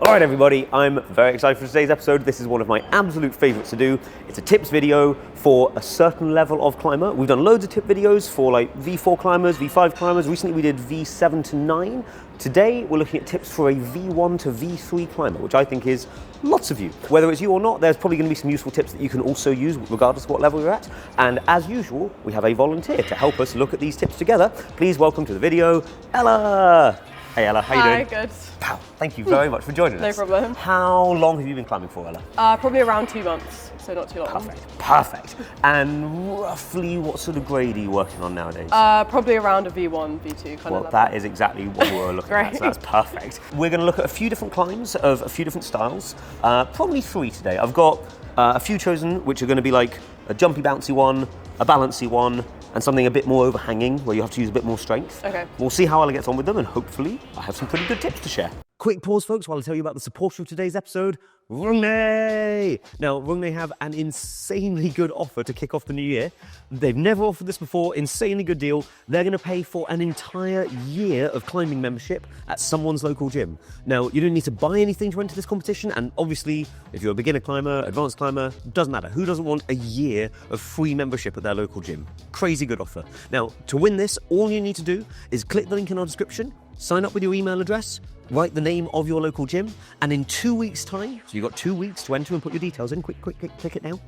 Alright everybody, I'm very excited for today's episode. This is one of my absolute favourites to do. It's a tips video for a certain level of climber. We've done loads of tip videos for like V4 climbers, V5 climbers. Recently we did V7 to 9. Today we're looking at tips for a V1 to V3 climber, which I think is lots of you. Whether it's you or not, there's probably going to be some useful tips that you can also use regardless of what level you're at. And as usual, we have a volunteer to help us look at these tips together. Please welcome to the video, Ella. Hey Ella, how you doing? Hi, good. Wow, thank you very much for joining us. No problem. How long have you been climbing for, Ella? Probably around 2 months, so not too long. Perfect. And roughly what sort of grade are you working on nowadays? Probably around a V1, V2 kind of level. Well, that is exactly what we were looking at, so that's perfect. We're going to look at a few different climbs of a few different styles, probably 3 today. I've got a few chosen, which are going to be like a jumpy, bouncy one, a balancy one, and something a bit more overhanging, where you have to use a bit more strength. Okay. We'll see how Ella gets on with them, and hopefully I have some pretty good tips to share. Quick pause, folks, while I tell you about the supporter of today's episode, Rungne! Now, Rungne have an insanely good offer to kick off the new year. They've never offered this before, insanely good deal. They're going to pay for an entire year of climbing membership at someone's local gym. Now, you don't need to buy anything to enter this competition, and obviously, if you're a beginner climber, advanced climber, doesn't matter. Who doesn't want a year of free membership at their local gym? Crazy good offer. Now, to win this, all you need to do is click the link in our description, sign up with your email address, write the name of your local gym, and in 2 weeks' time, so you've got 2 weeks to enter and put your details in, quick, click it now.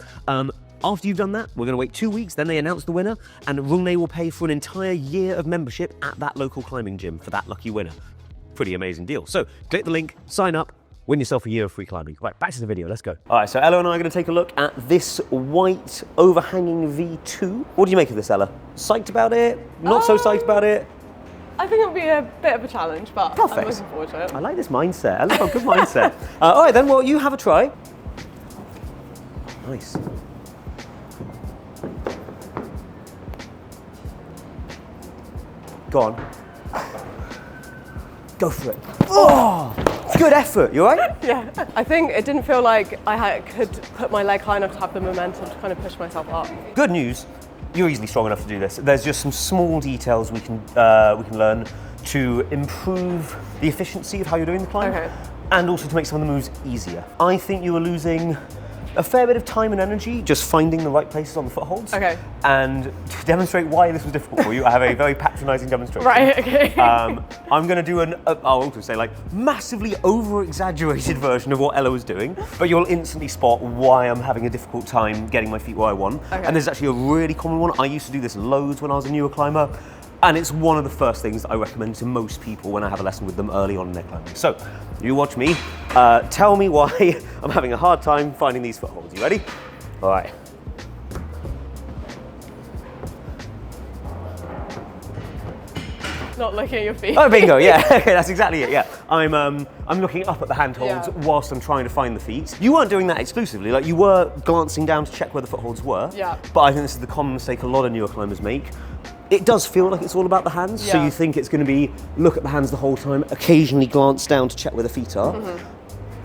After you've done that, we're going to wait 2 weeks, then they announce the winner, and Rungne will pay for an entire year of membership at that local climbing gym for that lucky winner. Pretty amazing deal. So, click the link, sign up, win yourself a year of free climbing. Right, back to the video, let's go. All right, so Ella and I are going to take a look at this white overhanging V2. What do you make of this, Ella? Psyched about it? Not so psyched about it? I think it'll be a bit of a challenge, but Perfect. I'm looking forward to it. I like this mindset. I love a good mindset. All right, then, well, you have a try. Nice. Go on. Go for it. Oh, good effort. You all right? Yeah. I think it didn't feel like I could put my leg high enough to have the momentum to kind of push myself up. Good news. You're easily strong enough to do this. There's just some small details we can learn to improve the efficiency of how you're doing the climb, and also to make some of the moves easier. I think you were losing a fair bit of time and energy just finding the right places on the footholds. Okay. And to demonstrate why this was difficult for you, I have a very patronising demonstration. Right, okay. I'm going to do I'll also say like massively over-exaggerated version of what Ella was doing, but you'll instantly spot why I'm having a difficult time getting my feet where I want. Okay. And there's actually a really common one. I used to do this loads when I was a newer climber, and it's one of the first things that I recommend to most people when I have a lesson with them early on in their climbing. So, you watch me, tell me why I'm having a hard time finding these footholds. You ready? All right. Not looking at your feet. Oh, bingo, yeah, okay, that's exactly it, yeah. I'm looking up at the handholds whilst I'm trying to find the feet. You weren't doing that exclusively, like you were glancing down to check where the footholds were. Yeah. But I think this is the common mistake a lot of newer climbers make. It does feel like it's all about the hands, so you think it's going to be look at the hands the whole time, occasionally glance down to check where the feet are.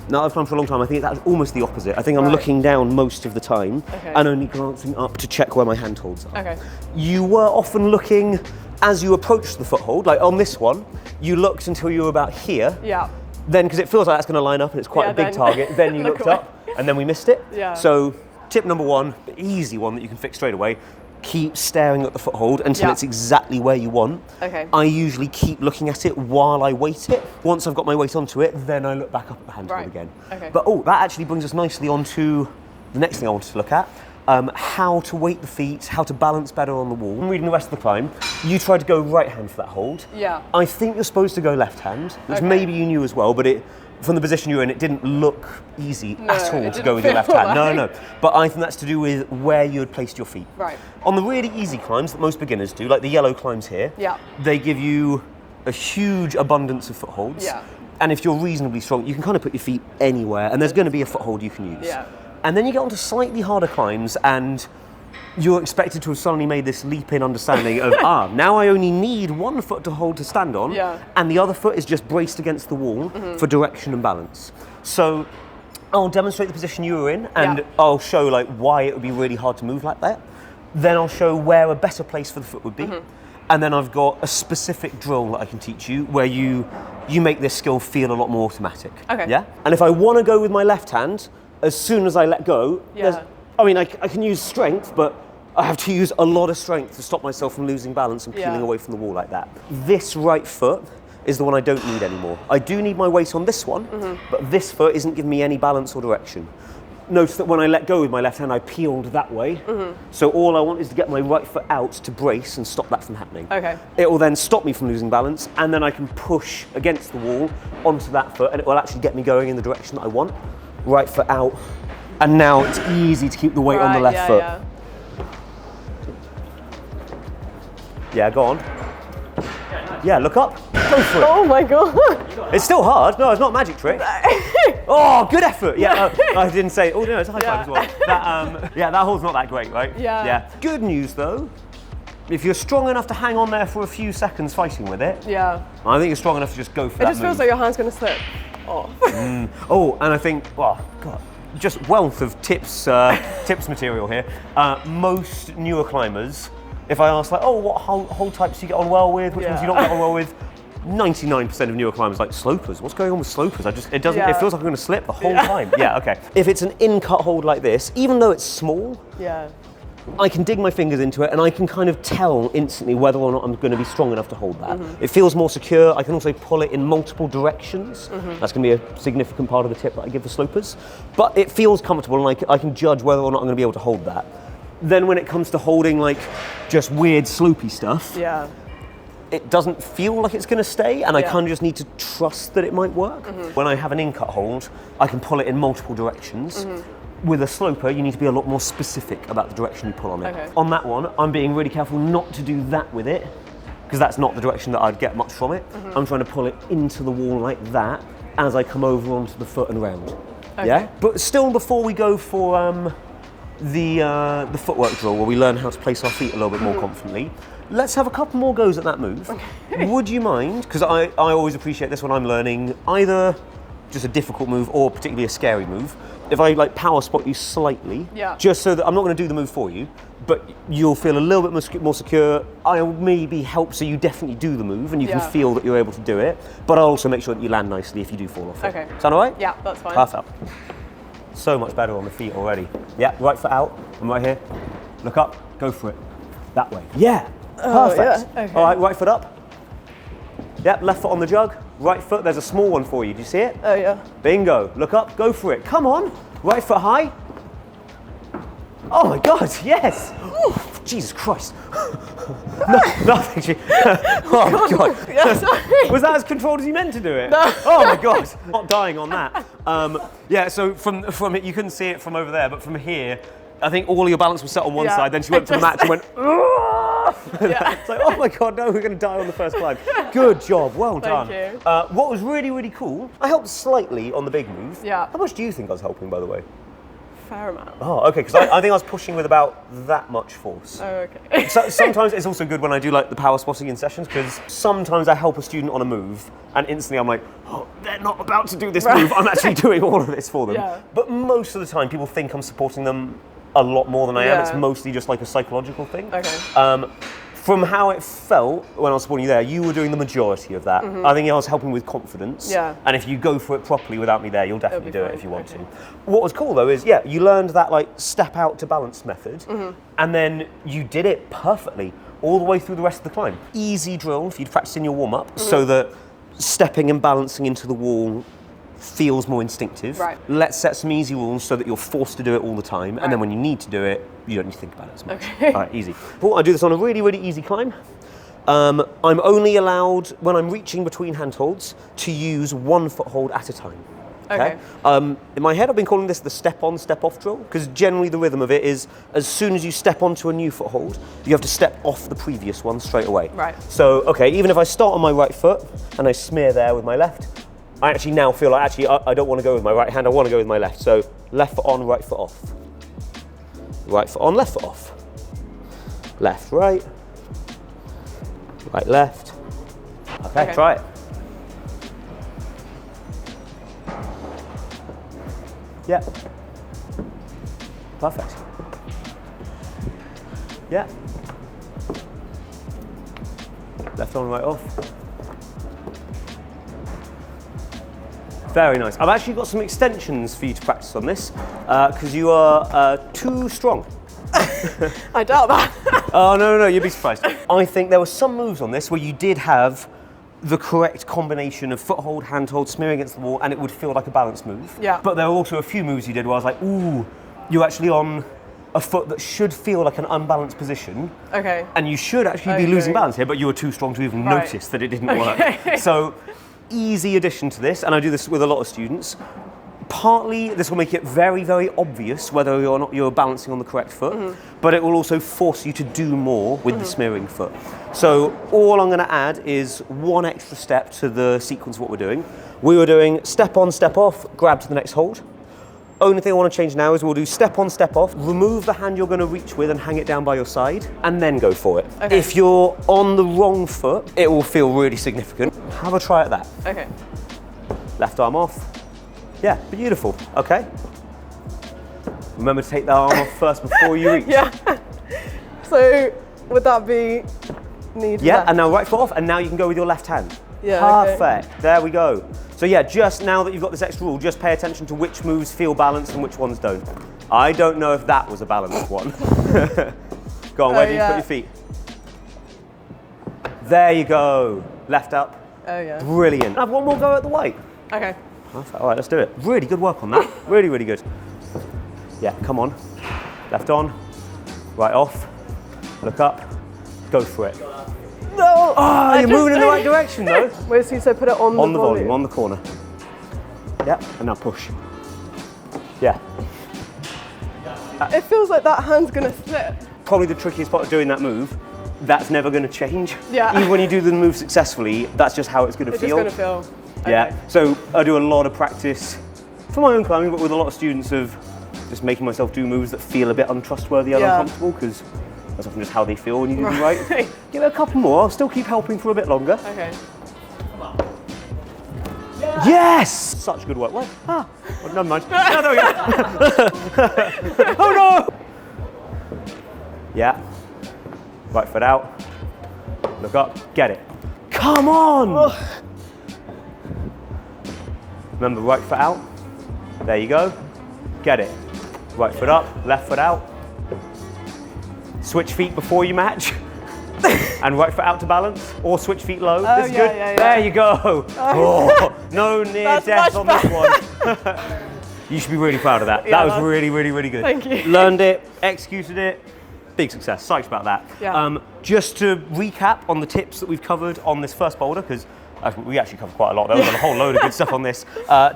Now, I've climbed for a long time, I think that's almost the opposite. I think I'm looking down most of the time and only glancing up to check where my handholds are. Okay. You were often looking as you approached the foothold, like on this one, you looked until you were about here. Yeah. Then, because it feels like that's going to line up and it's quite a big target, then you looked up and then we missed it. Yeah. So, tip number one, the easy one that you can fix straight away, keep staring at the foothold until it's exactly where you want. Okay. I usually keep looking at it while I weight it. Once I've got my weight onto it, then I look back up at the handhold again. Okay. But that actually brings us nicely on to the next thing I wanted to look at. How to weight the feet, how to balance better on the wall. I'm reading the rest of the climb. You tried to go right hand for that hold. Yeah. I think you're supposed to go left hand, which maybe you knew as well, but from the position you're in, it didn't look easy at all to go with your left hand. No. But I think that's to do with where you had placed your feet. Right. On the really easy climbs that most beginners do, like the yellow climbs here, they give you a huge abundance of footholds. Yeah. And if you're reasonably strong, you can kind of put your feet anywhere, and there's going to be a foothold you can use. Yeah. And then you get onto slightly harder climbs, and you're expected to have suddenly made this leap in understanding of, now I only need one foot to hold to stand on, and the other foot is just braced against the wall for direction and balance. So I'll demonstrate the position you were in, and I'll show like why it would be really hard to move like that. Then I'll show where a better place for the foot would be. And then I've got a specific drill that I can teach you where you make this skill feel a lot more automatic. Okay. Yeah? And if I want to go with my left hand, as soon as I let go, I can use strength, but I have to use a lot of strength to stop myself from losing balance and peeling away from the wall like that. This right foot is the one I don't need anymore. I do need my weight on this one, but this foot isn't giving me any balance or direction. Notice that when I let go with my left hand, I peeled that way. So all I want is to get my right foot out to brace and stop that from happening. Okay. It will then stop me from losing balance, and then I can push against the wall onto that foot, and it will actually get me going in the direction that I want. Right foot out, and now it's easy to keep the weight on the left foot. Yeah, go on. Yeah, look up. Go for it. Oh my god. It's still hard. No, it's not a magic trick. Oh, good effort. Yeah, I didn't say. Oh no, it's a high five as well. That hold's not that great, right? Yeah. Good news though. If you're strong enough to hang on there for a few seconds fighting with it, I think you're strong enough to just go for that. It just feels like your hand's going to slip off. Oh, and I think, just wealth of tips material here. Most newer climbers, if I ask what hold types do you get on well with, which ones do you not get on well with, 99% of newer climbers like slopers. What's going on with slopers? It feels like I'm going to slip the whole time. Yeah, okay. If it's an in-cut hold like this, even though it's small, I can dig my fingers into it and I can kind of tell instantly whether or not I'm going to be strong enough to hold that. It feels more secure. I can also pull it in multiple directions. That's going to be a significant part of the tip that I give the slopers. But it feels comfortable and I can judge whether or not I'm going to be able to hold that. Then when it comes to holding like just weird slopey stuff, it doesn't feel like it's going to stay, and I kind of just need to trust that it might work. When I have an in-cut hold, I can pull it in multiple directions. With a sloper, you need to be a lot more specific about the direction you pull on it. On that one, I'm being really careful not to do that with it, because that's not the direction that I'd get much from it. I'm trying to pull it into the wall like that as I come over onto the foot and round. Yeah? But still, before we go for the footwork drill, where we learn how to place our feet a little bit more confidently, let's have a couple more goes at that move. Would you mind, because I always appreciate this when I'm learning either just a difficult move or particularly a scary move, if I power spot you slightly, just so that I'm not going to do the move for you, but you'll feel a little bit more secure. I'll maybe help so you definitely do the move and you can feel that you're able to do it, but I'll also make sure that you land nicely if you do fall off it. Sound all right? Yeah, that's fine. Perfect. So much better on the feet already. Yeah, right foot out. I'm right here. Look up. Go for it. That way. Yeah. Perfect. All right, right foot up. Yep, left foot on the jug. Right foot, there's a small one for you. Do you see it? Oh, yeah. Bingo. Look up, go for it. Come on. Right foot high. Oh my God, yes. Ooh, Jesus Christ. Nothing. Oh God. Yeah, sorry. Was that as controlled as you meant to do it? No. Oh my God. Not dying on that. Yeah, so from it, you couldn't see it from over there, but from here, I think all your balance was set on one side, then she went to the match and went, It's like, oh my God, no, we're going to die on the first climb. Good job, well done. Thank you. What was really, really cool, I helped slightly on the big move. Yeah. How much do you think I was helping, by the way? Fair amount. Oh, okay, because I think I was pushing with about that much force. Oh, okay. So, sometimes it's also good when I do the power spotting in sessions, because sometimes I help a student on a move and instantly I'm like, oh, they're not about to do this move, I'm actually doing all of this for them. Yeah. But most of the time people think I'm supporting them a lot more than I am. It's mostly just a psychological thing. Okay. From how it felt when I was supporting you there, you were doing the majority of that. I think I was helping with confidence. Yeah. And if you go for it properly without me there, you'll definitely do it fine. if you want to. What was cool though is, you learned that step out to balance method, and then you did it perfectly all the way through the rest of the climb. Easy drill if you'd practiced in your warm up, so that stepping and balancing into the wall feels more instinctive. Right. Let's set some easy rules so that you're forced to do it all the time, and then when you need to do it, you don't need to think about it as much. Okay. All right, easy. Cool, I do this on a really, really easy climb. I'm only allowed, when I'm reaching between handholds, to use one foothold at a time. Okay. In my head, I've been calling this the step on, step off drill, because generally the rhythm of it is, as soon as you step onto a new foothold, you have to step off the previous one straight away. Right. So, okay, even if I start on my right foot and I smear there with my left, I actually now feel like I don't want to go with my right hand, I want to go with my left. So left foot on, right foot off. Right foot on, left foot off. Left, right. Right, left. Okay, try it. Yeah. Perfect. Yeah. Left on, right off. Very nice. I've actually got some extensions for you to practice on this, because you are too strong. I doubt that. Oh, no, you'd be surprised. I think there were some moves on this where you did have the correct combination of foothold, handhold, smear against the wall, and it would feel like a balance move. Yeah. But there were also a few moves you did where I was like, ooh, you're actually on a foot that should feel like an unbalanced position. Okay. And you should actually be losing balance here, but you were too strong to even notice that it didn't work. So, easy addition to this, and I do this with a lot of students. Partly, this will make it very, very obvious whether or not you're balancing on the correct foot, but it will also force you to do more with the smearing foot. So all I'm going to add is one extra step to the sequence of what we're doing. We were doing step on, step off, grab to the next hold. Only thing I want to change now is we'll do step on, step off, remove the hand you're going to reach with and hang it down by your side, and then go for it. Okay. If you're on the wrong foot, it will feel really significant. Have a try at that. Okay. Left arm off. Yeah, beautiful. Okay. Remember to take that arm off first before you reach. Yeah. So would that be need? Yeah, left? and now right foot off, and now you can go with your left hand. Yeah. Perfect. Okay. There we go. So yeah, just now that you've got this extra rule, just pay attention to which moves feel balanced and which ones don't. I don't know if that was a balanced one. Go on, where do you put your feet? There you go. Left up. Oh yeah. Brilliant. Have one more go at the weight. Okay. Perfect. All right, let's do it. Really good work on that. Really, really good. Yeah, come on. Left on, right off, look up, go for it. No! Oh, you're moving in the right direction though. Where's he said put it on the volume, on the corner. Yep, and now push. Yeah. It feels like that hand's gonna slip. Probably the trickiest part of doing that move. That's never going to change. Yeah. Even when you do the move successfully, that's just how it's going to feel. It's just going to feel. Yeah. Okay. So I do a lot of practice for my own climbing, but with a lot of students of just making myself do moves that feel a bit untrustworthy and uncomfortable, because that's often just how they feel when you do them right. Give it a couple more. I'll still keep helping for a bit longer. Okay. Yes! Such good work. What? Ah. Well, never mind. No, there we go. Oh no! Yeah. Right foot out. Look up. Get it. Come on! Oh. Remember, right foot out. There you go. Get it. Right foot up. Left foot out. Switch feet before you match. And right foot out to balance, or switch feet low. Oh, this is good. Yeah. There you go. Oh, no near death on this one. You should be really proud of that. Yeah, that was really, really, really good. Thank you. Learned it, executed it. Big success. Psyched about that. Yeah. Just to recap on the tips that we've covered on this first boulder, because we actually covered quite a lot. There was a whole load of good stuff on this.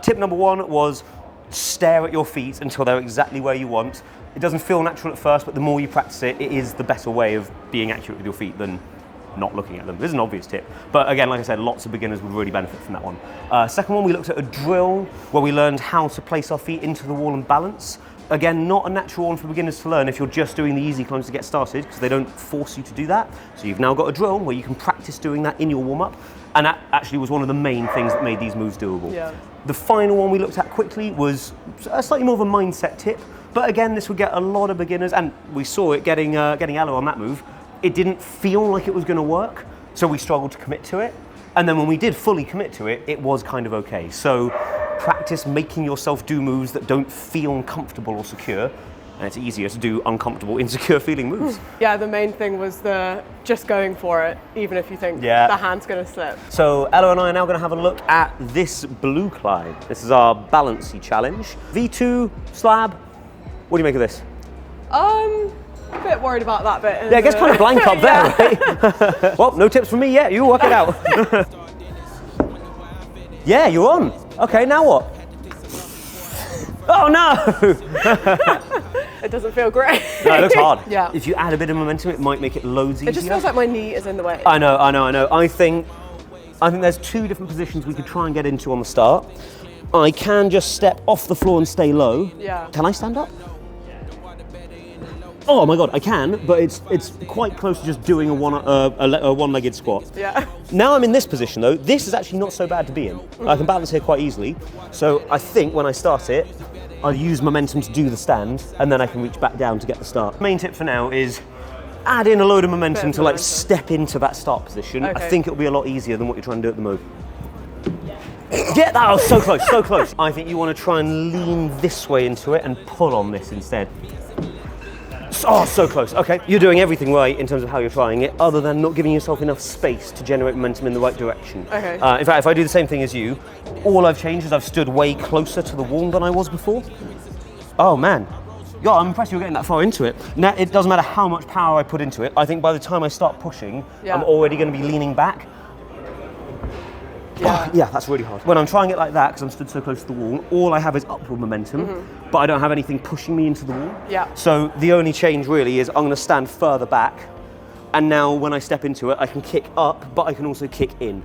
Tip number one was stare at your feet until they're exactly where you want. It doesn't feel natural at first, but the more you practice it, it is the better way of being accurate with your feet than not looking at them. This is an obvious tip. But again, like I said, lots of beginners would really benefit from that one. Second one, we looked at a drill where we learned how to place our feet into the wall and balance. Again, not a natural one for beginners to learn if you're just doing the easy climbs to get started, because they don't force you to do that. So you've now got a drill where you can practice doing that in your warm-up. And that actually was one of the main things that made these moves doable. Yeah. The final one we looked at quickly was a slightly more of a mindset tip. But again, this would get a lot of beginners, and we saw it getting Ella on that move. It didn't feel like it was going to work, so we struggled to commit to it. And then when we did fully commit to it, it was kind of okay. So practice making yourself do moves that don't feel comfortable or secure, and it's easier to do uncomfortable, insecure feeling moves. Yeah, the main thing was the just going for it, even if you think the hand's going to slip. So Ella and I are now going to have a look at this blue climb. This is our balancy challenge. V2 slab. What do you make of this? A bit worried about that bit. Yeah, it gets kind of blank up there, right? Well, no tips from me yet. You work it out. Yeah, you're on. Okay, now what? Oh no! It doesn't feel great. No, it looks hard. Yeah. If you add a bit of momentum, it might make it loads easier. It just feels like my knee is in the way. I know. I think there's two different positions we could try and get into on the start. I can just step off the floor and stay low. Yeah. Can I stand up? Oh my god, I can, but it's quite close to just doing a one-legged squat. Yeah. Now I'm in this position though. This is actually not so bad to be in. I can balance here quite easily. So I think when I start it, I'll use momentum to do the stand, and then I can reach back down to get the start. Main tip for now is add in a load of momentum Bit to of like momentum. step into that start position, I Okay. think it'll be a lot easier than what you're trying to do at the moment. Yeah, that was so close, so close. I think you want to try and lean this way into it and pull on this instead. Oh, so close. Okay, you're doing everything right in terms of how you're trying it, other than not giving yourself enough space to generate momentum in the right direction. Okay. In fact, if I do the same thing as you, all I've changed is I've stood way closer to the wall than I was before. Oh man. Yeah, I'm impressed you're getting that far into it. Now, it doesn't matter how much power I put into it. I think by the time I start pushing, I'm already going to be leaning back. Yeah. Yeah, that's really hard. When I'm trying it like that, because I'm stood so close to the wall, all I have is upward momentum, but I don't have anything pushing me into the wall. Yeah. So the only change really is I'm going to stand further back, and now when I step into it, I can kick up, but I can also kick in.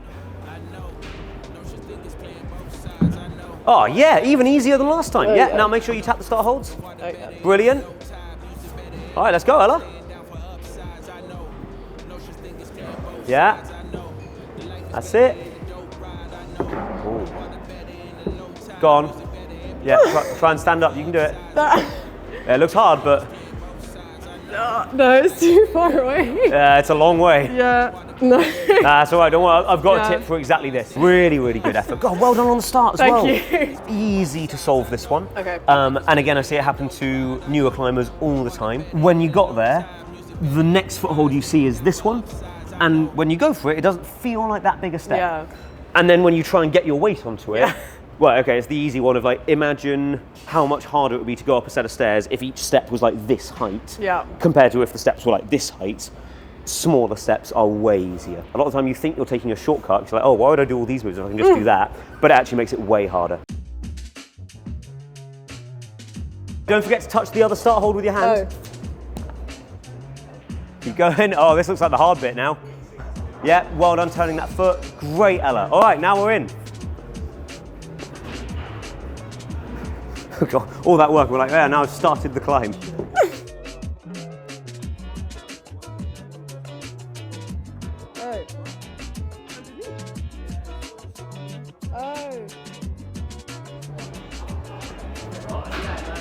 Oh yeah, even easier than last time. Yeah, now make sure you tap the start holds. Okay. Brilliant. All right, let's go, Ella. Yeah. That's it. Ooh. Go on. Yeah, try and stand up. You can do it. Yeah, it looks hard, but No, it's too far away. it's a long way. Yeah. No. That's all right. Don't worry. I've got a tip for exactly this. Really, really good effort. God, well done on the start as well. Thank you. Easy to solve this one. Okay. And again, I see it happen to newer climbers all the time. When you got there, the next foothold you see is this one, and when you go for it, it doesn't feel like that big a step. Yeah. And then when you try and get your weight onto it, well, okay, it's the easy one of like, imagine how much harder it would be to go up a set of stairs if each step was like this height, compared to if the steps were like this height. Smaller steps are way easier. A lot of the time you think you're taking a shortcut, you're like, oh, why would I do all these moves if I can just do that? But it actually makes it way harder. Don't forget to touch the other start hold with your hand. Keep going. Oh, this looks like the hard bit now. Yeah, well done turning that foot. Great, Ella. All right, now we're in. God, all that work, we're like, yeah, now I've started the climb.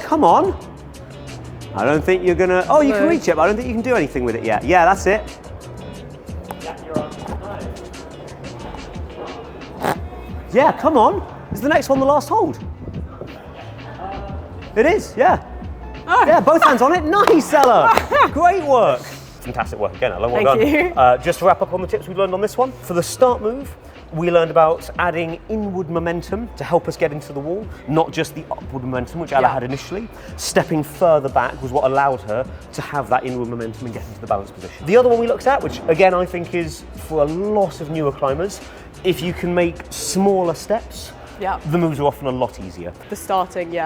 Come on. I don't think you're gonna, oh, you can reach it, but I don't think you can do anything with it yet. Yeah, that's it. Yeah, come on. Is the next one the last hold? It is, yeah. Yeah, both hands on it. Nice, Ella. Great work. Fantastic work again, Ella. Well done. Thank you. Just to wrap up on the tips we learned on this one. For the start move, we learned about adding inward momentum to help us get into the wall, not just the upward momentum, which Ella had initially. Stepping further back was what allowed her to have that inward momentum and get into the balance position. The other one we looked at, which again I think is for a lot of newer climbers, if you can make smaller steps, the moves are often a lot easier. The starting,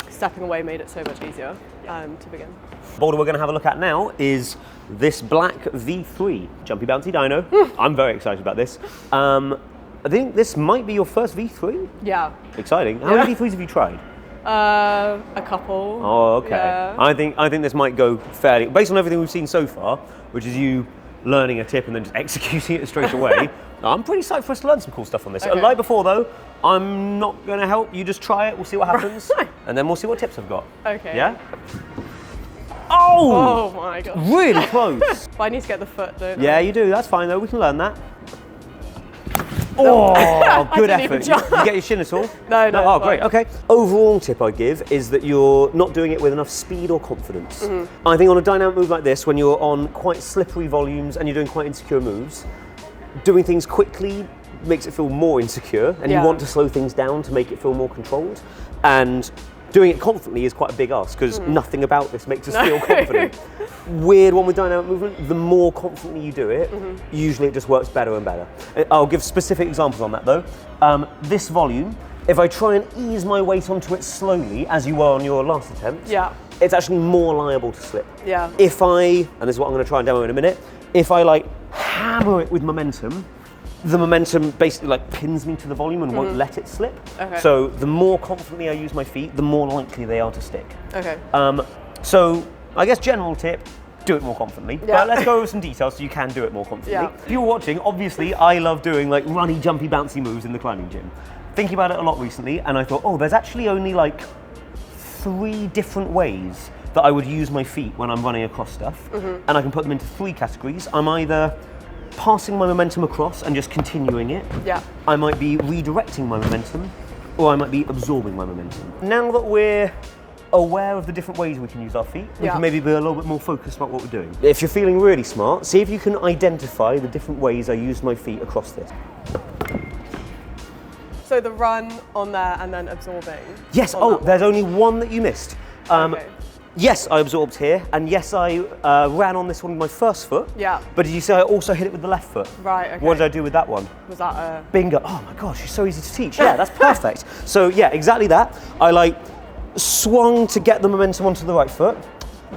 stepping away made it so much easier to begin. Boulder we're going to have a look at now is this black V3 Jumpy Bouncy Dyno. I'm very excited about this. I think this might be your first V3. Yeah. Exciting. How many V3s have you tried? A couple. Oh, okay. Yeah. I think this might go fairly, based on everything we've seen so far, which is you learning a tip and then just executing it straight away. I'm pretty psyched for us to learn some cool stuff on this. Okay. Like before though, I'm not going to help. You just try it, we'll see what happens, and then we'll see what tips I've got. Okay. Yeah? Oh! Oh my god. Really close. But I need to get the foot, don't I? Yeah, you do. That's fine though. We can learn that. Oh, good effort. You get your shin at all? No. Oh, great. Okay. Overall tip I give is that you're not doing it with enough speed or confidence. I think on a dynamic move like this, when you're on quite slippery volumes and you're doing quite insecure moves, doing things quickly makes it feel more insecure, and you want to slow things down to make it feel more controlled. And doing it confidently is quite a big ask, because nothing about this makes us feel confident. Weird one with dynamic movement, the more confidently you do it, usually it just works better and better. I'll give specific examples on that though. This volume, if I try and ease my weight onto it slowly, as you were on your last attempt, it's actually more liable to slip. Yeah. If I, and this is what I'm going to try and demo in a minute, if I like hammer it with momentum, the momentum basically like pins me to the volume and won't let it slip. Okay. So the more confidently I use my feet, the more likely they are to stick. Okay. So I guess general tip, do it more confidently. Yeah. But let's go over some details so you can do it more confidently. Yeah. If you're watching, obviously I love doing like runny, jumpy, bouncy moves in the climbing gym. Thinking about it a lot recently, and I thought, oh, there's actually only like 3 different ways that I would use my feet when I'm running across stuff, and I can put them into 3 categories. I'm either passing my momentum across and just continuing it. Yeah. I might be redirecting my momentum, or I might be absorbing my momentum. Now that we're aware of the different ways we can use our feet, we can maybe be a little bit more focused about what we're doing. If you're feeling really smart, see if you can identify the different ways I use my feet across this. So the run on there and then absorbing. Yes, there's only one that you missed. Okay. Yes, I absorbed here, and yes, I ran on this one with my first foot. Yeah. But did you say I also hit it with the left foot? Right, okay. What did I do with that one? Was that a... Bingo. Oh my gosh, you're so easy to teach. Yeah, that's perfect. So yeah, exactly that. I like swung to get the momentum onto the right foot.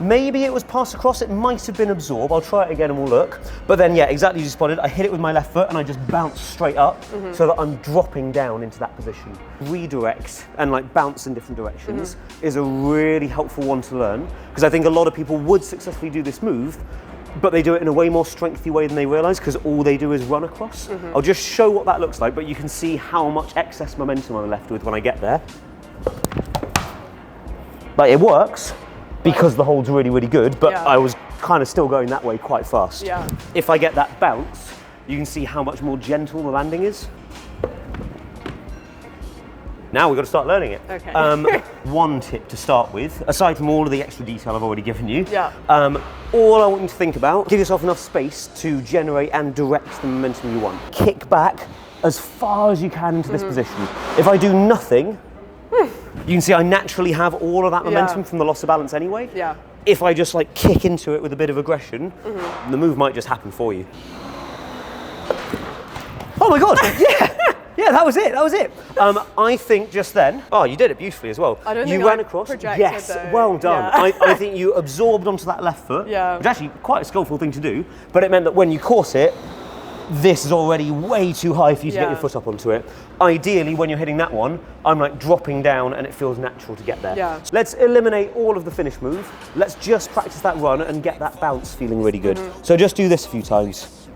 Maybe it was passed across, it might have been absorbed. I'll try it again and we'll look. But then yeah, exactly as you spotted, I hit it with my left foot and I just bounced straight up so that I'm dropping down into that position. Redirect and like bounce in different directions is a really helpful one to learn, because I think a lot of people would successfully do this move, but they do it in a way more strengthy way than they realise, because all they do is run across. I'll just show what that looks like, but you can see how much excess momentum I'm left with when I get there. Like, it works because the hold's really, really good, but I was kind of still going that way quite fast. Yeah. If I get that bounce, you can see how much more gentle the landing is. Now we've got to start learning it. Okay. One tip to start with, aside from all of the extra detail I've already given you, all I want you to think about, give yourself enough space to generate and direct the momentum you want. Kick back as far as you can into this position. If I do nothing, you can see I naturally have all of that momentum from the loss of balance anyway. Yeah. If I just like kick into it with a bit of aggression, the move might just happen for you. Oh my God, yeah, that was it. I think just then, you did it beautifully as well. I don't you think ran I across. projected Yes, though. well done. Yeah. I think you absorbed onto that left foot, which is actually quite a skillful thing to do, but it meant that when you caught it, this is already way too high for you to get your foot up onto it. Ideally, when you're hitting that one, I'm like dropping down and it feels natural to get there. Yeah. So let's eliminate all of the finish move. Let's just practice that run and get that bounce feeling really good. So just do this a few times.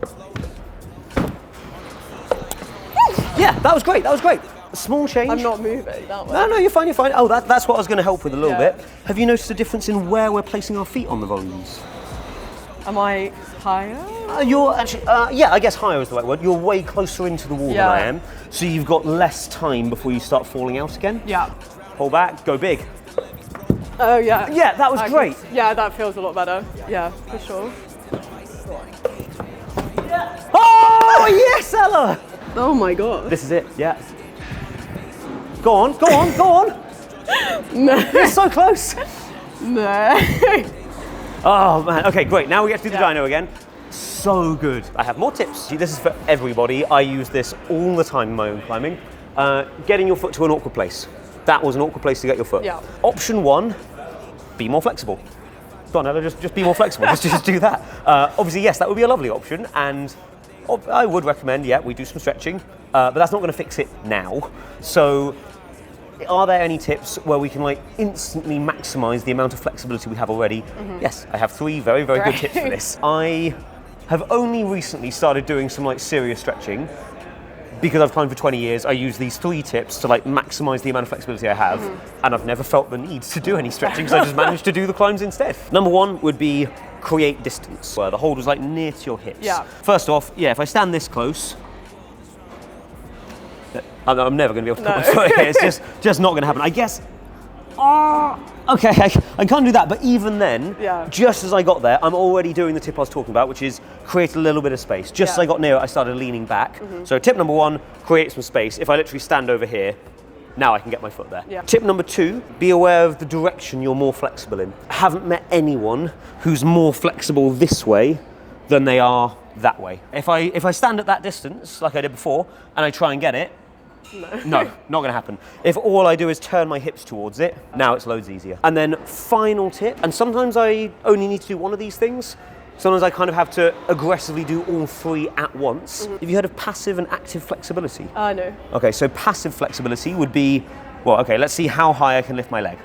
Yeah, that was great, A small change. I'm not moving that way. No, you're fine. Oh, that's what I was going to help with a little bit. Have you noticed a difference in where we're placing our feet on the volumes? Am I higher? You're actually, I guess higher is the right word. You're way closer into the wall than I am, so you've got less time before you start falling out again. Yeah. Pull back, go big. Oh yeah. Yeah, that was great. Yeah, that feels a lot better. Yeah, for sure. Oh, yes, Ella! Oh my God. This is it, yeah. Go on. No. You're so close. No. Oh man, okay, great. Now we get to do the dyno again. So good. I have more tips. This is for everybody. I use this all the time in my own climbing. Getting your foot to an awkward place. That was an awkward place to get your foot. Yeah. Option 1, be more flexible. Go on, Ella, just be more flexible. just do that. Obviously, yes, that would be a lovely option, and I would recommend, we do some stretching, but that's not going to fix it now. So, are there any tips where we can like instantly maximize the amount of flexibility we have already? Yes, I have 3 very, very good tips for this. I have only recently started doing some like serious stretching. Because I've climbed for 20 years, I use these 3 tips to like maximize the amount of flexibility I have, and I've never felt the need to do any stretching, because I just managed to do the climbs instead. Number 1 would be create distance, where the hold was like near to your hips. Yeah. First off, if I stand this close, I'm never going to be able to put my foot here. It's just not going to happen. I guess. Okay, I can't do that. But even then, just as I got there, I'm already doing the tip I was talking about, which is create a little bit of space. Just as I got near it, I started leaning back. So tip number 1, create some space. If I literally stand over here, now I can get my foot there. Yeah. Tip number 2, be aware of the direction you're more flexible in. I haven't met anyone who's more flexible this way than they are that way. If I stand at that distance, like I did before, and I try and get it, no, not going to happen. If all I do is turn my hips towards it, now it's loads easier. And then final tip, and sometimes I only need to do one of these things. Sometimes I kind of have to aggressively do all 3 at once. Have you heard of passive and active flexibility? No. Okay, so passive flexibility would be, let's see how high I can lift my leg.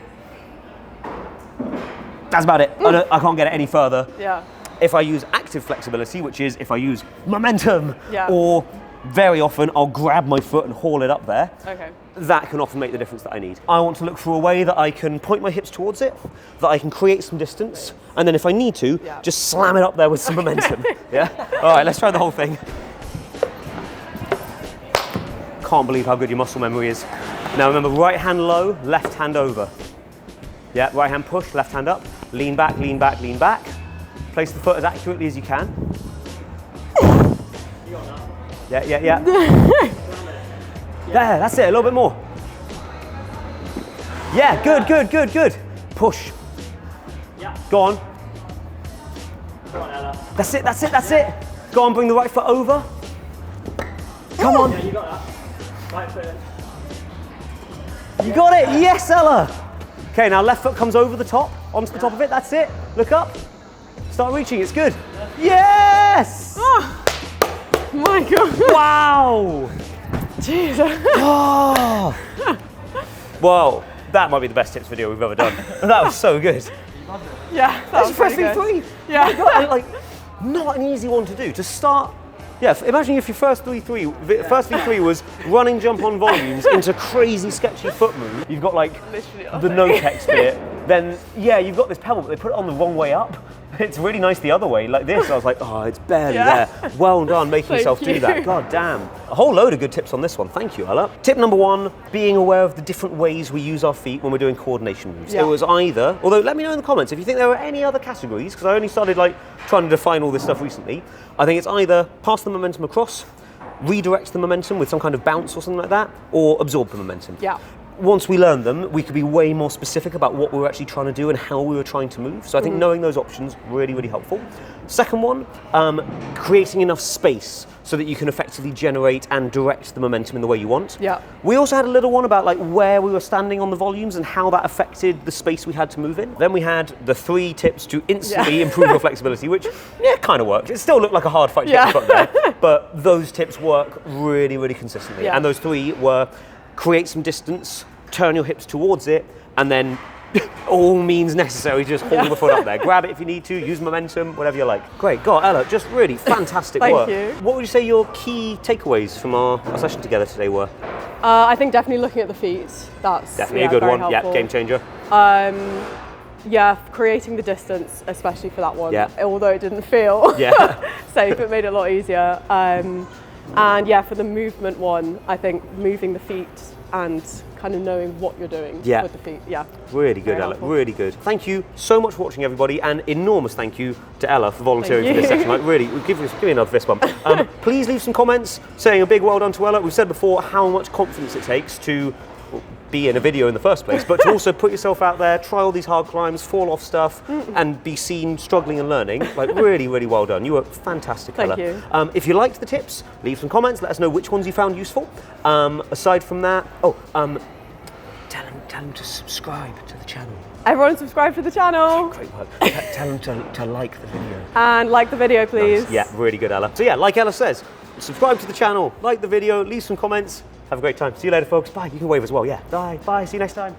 That's about it. I can't get it any further. Yeah. If I use active flexibility, which is if I use momentum or very often I'll grab my foot and haul it up there. Okay. That can often make the difference that I need. I want to look for a way that I can point my hips towards it, that I can create some distance, and then if I need to, just slam it up there with some momentum. Yeah? All right, let's try the whole thing. Can't believe how good your muscle memory is. Now remember, right hand low, left hand over. Yeah, right hand push, left hand up. Lean back, lean back, lean back. Place the foot as accurately as you can. Yeah, yeah, yeah. There, that's it, a little bit more. Yeah, good, good, good, good. Push. Yeah. Go on. Go on, Ella. That's it, that's it, that's it. Go on, bring the right foot over. Come on. Yeah, you got that. Right foot. You got it, yes, Ella. Okay, now left foot comes over the top, onto the top of it, that's it. Look up. Start reaching, it's good. Yes! Oh, my God. Wow! Jesus. Oh. Well, that might be the best tips video we've ever done. That was so good. Yeah, that was first pretty V3. good. Yeah. Like, not an easy one to do. To start, yeah, imagine if your first V3 was running jump on volumes into crazy sketchy foot move. You've got like the no-tex bit. Then, yeah, you've got this pebble, but they put it on the wrong way up. It's really nice the other way, like this. I was like, oh, it's barely there. Well done making yourself do that. God damn. A whole load of good tips on this one. Thank you, Ella. Tip number 1, being aware of the different ways we use our feet when we're doing coordination moves. It was either, although let me know in the comments if you think there are any other categories, because I only started like trying to define all this stuff recently. I think it's either pass the momentum across, redirect the momentum with some kind of bounce or something like that, or absorb the momentum. Yeah. Once we learned them, we could be way more specific about what we were actually trying to do and how we were trying to move. So I think knowing those options, really, really helpful. Second one, creating enough space so that you can effectively generate and direct the momentum in the way you want. Yeah. We also had a little one about like where we were standing on the volumes and how that affected the space we had to move in. Then we had the 3 tips to instantly improve your flexibility, which kind of worked. It still looked like a hard fight to get your foot there, but those tips work really, really consistently. Yeah. And those 3 were create some distance, turn your hips towards it, and then all means necessary, just hold the foot up there. Grab it if you need to, use momentum, whatever you like. Great, God, Ella, just really fantastic work. Thank you. What would you say your key takeaways from our session together today were? I think definitely looking at the feet. That's definitely a good very one. helpful. Yeah, game changer. Yeah, creating the distance, especially for that one. Yeah. Although it didn't feel safe, it made it a lot easier. And yeah, for the movement one, I think moving the feet and kind of knowing what you're doing with the feet. Yeah. Really good, Ella. Really good. Thank you so much for watching, everybody, and enormous thank you to Ella for volunteering for this session. Like, really, give me another fist bump. Please leave some comments saying a big well done to Ella. We've said before how much confidence it takes to be in a video in the first place, but to also put yourself out there, try all these hard climbs, fall off stuff, and be seen struggling and learning. Like, really, really well done. You were fantastic, Ella. Thank you. If you liked the tips, leave some comments. Let us know which ones you found useful. Aside from that, tell them to subscribe to the channel. Everyone subscribe to the channel. Great work. Tell them to like the video. And like the video, please. Nice. Yeah, really good, Ella. So yeah, like Ella says, subscribe to the channel, like the video, leave some comments. Have a great time. See you later, folks. Bye. You can wave as well. Yeah. Bye. Bye. See you next time.